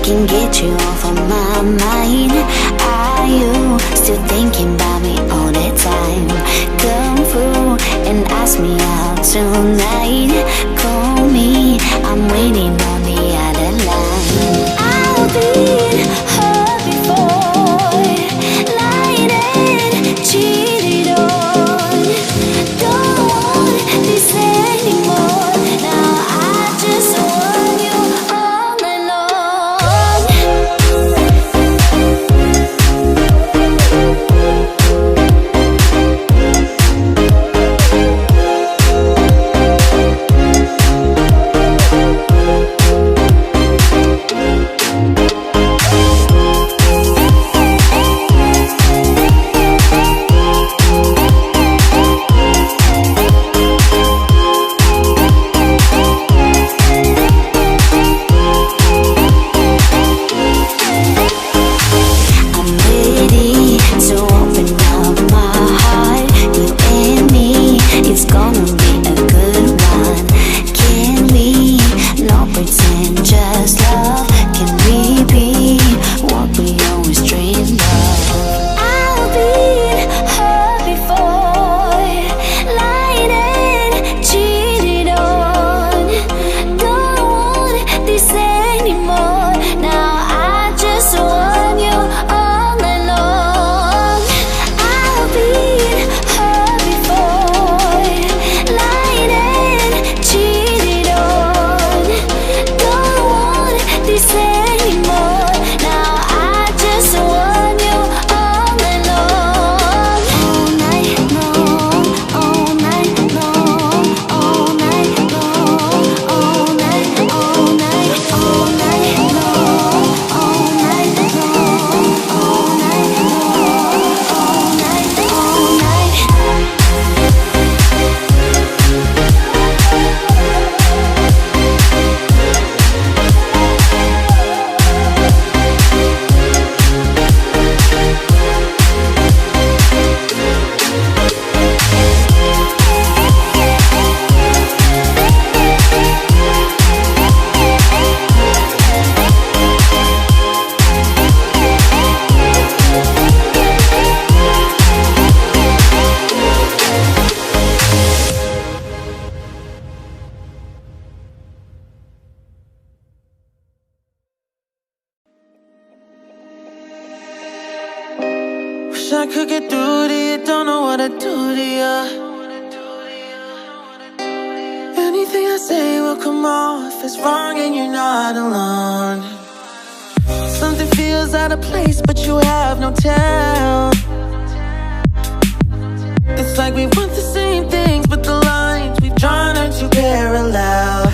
Can get you off of my mind. Are you still thinking about me all the time? Come through and ask me out tonight. Call me, I'm waiting on the other line. I've been hurt before, lied and cheated on. Don't want this anymore. Now I just want you all night long. Wish I could get through to you, don't know what to do to you. Anything I say will come off as wrong and you're not alone. Something feels out of place but you have no tell. It's like we want the same things but the lines we've drawn are too parallel.